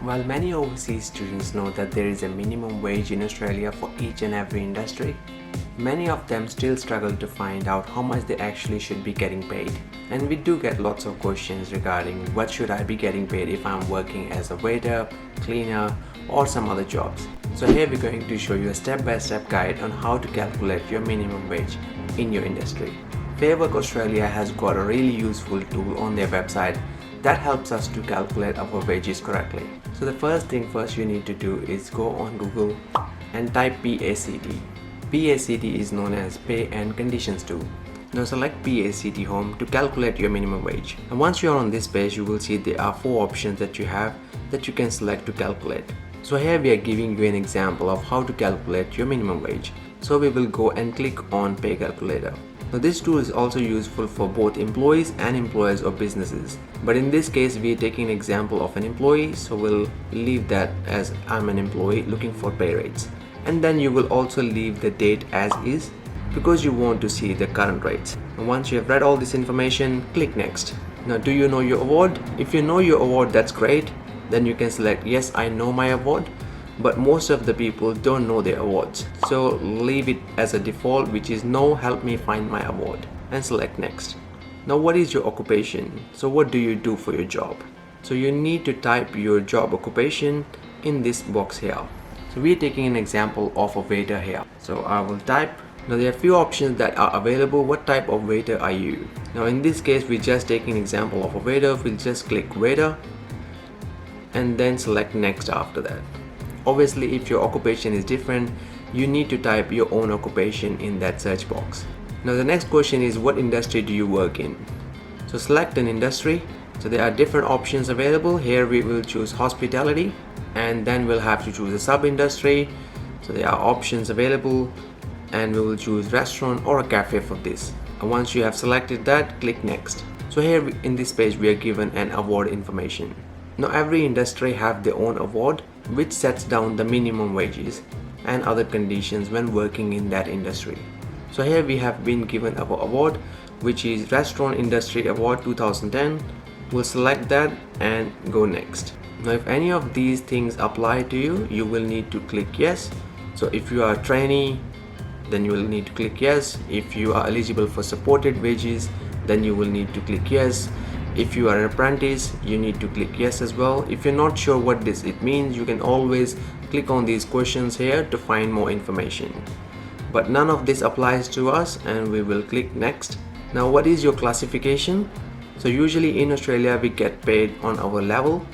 While many overseas students know that there is a minimum wage in Australia for each and every industry, many of them still struggle to find out how much they actually should be getting paid. And we do get lots of questions regarding what should I be getting paid if I'm working as a waiter, cleaner, or some other jobs. So here we're going to show you a step-by-step guide on how to calculate your minimum wage in your industry. Fairwork Australia has got a really useful tool on their website that helps us to calculate our wages correctly. So the first thing you need to do is go on Google and type PACT. PACT is known as Pay and Conditions Tool. Now select PACT Home to calculate your minimum wage. And once you are on this page, you will see there are 4 options that you have that you can select to calculate. So here we are giving you an example of how to calculate your minimum wage. So we will go and click on Pay Calculator. Now this tool is also useful for both employees and employers or businesses. But in this case we are taking an example of an employee, so we'll leave that as I'm an employee looking for pay rates. And then you will also leave the date as is because you want to see the current rates. And once you have read all this information, click next. Now do you know your award? If you know your award, that's great. Then you can select yes, I know my award. But most of the people don't know their awards, so leave it as a default, which is no, help me find my award, and select next. Now what is your occupation? So what do you do for your job? So you need to type your job occupation in this box here. So we are taking an example of a waiter here, so I will type. Now there are a few options that are available. What type of waiter are you? Now in this case we're just taking an example of a waiter. We'll just click waiter and then select next after that. Obviously, if your occupation is different, you need to type your own occupation in that search box. Now the next question is, what industry do you work in? So select an industry. So there are different options available. Here we will choose hospitality, and then we'll have to choose a sub-industry. So there are options available, and we will choose restaurant or a cafe for this. And once you have selected that, click next. So here in this page we are given an award information. Now every industry have their own award, which sets down the minimum wages and other conditions when working in that industry. So here we have been given our award, which is Restaurant Industry Award 2010. We'll select that and go next. Now if any of these things apply to you, you will need to click yes. So if you are a trainee, then you will need to click yes. If you are eligible for supported wages, then you will need to click yes. If you are an apprentice, you need to click yes as well. If you're not sure what it means, you can always click on these questions here to find more information. But none of this applies to us, and we will click next. Now what is your classification? So usually in Australia we get paid on our level.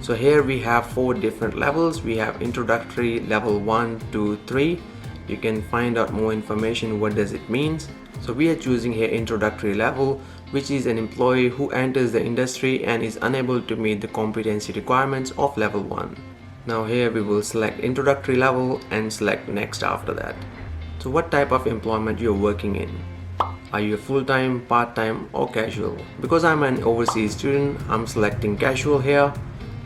So here we have 4 different levels. We have introductory, level 1, 2, 3. You can find out more information what does it means. So we are choosing here introductory level, which is an employee who enters the industry and is unable to meet the competency requirements of level 1. Now here we will select introductory level and select next after that. So what type of employment you're working in? Are you full-time, part-time, or casual? Because I'm an overseas student, I'm selecting casual here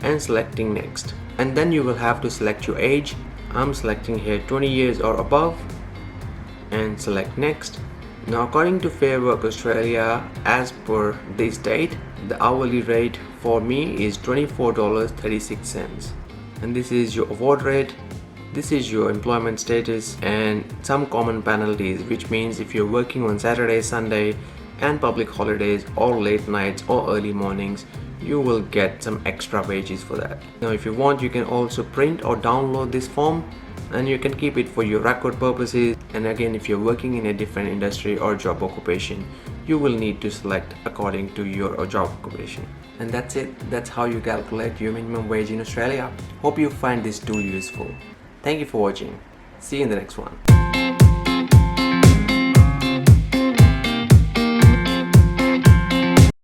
and selecting next. And then you will have to select your age. I'm selecting here 20 years or above and select next. Now according to Fairwork Australia, as per this date, the hourly rate for me is $24.36. And this is your award rate, this is your employment status, and some common penalties, which means if you're working on Saturday, Sunday and public holidays or late nights or early mornings, you will get some extra wages for that. Now if you want, you can also print or download this form and you can keep it for your record purposes. And again, if you're working in a different industry or job occupation, you will need to select according to your job occupation. And that's it. That's how you calculate your minimum wage in Australia. Hope you find this tool useful. Thank you for watching. See you in the next one.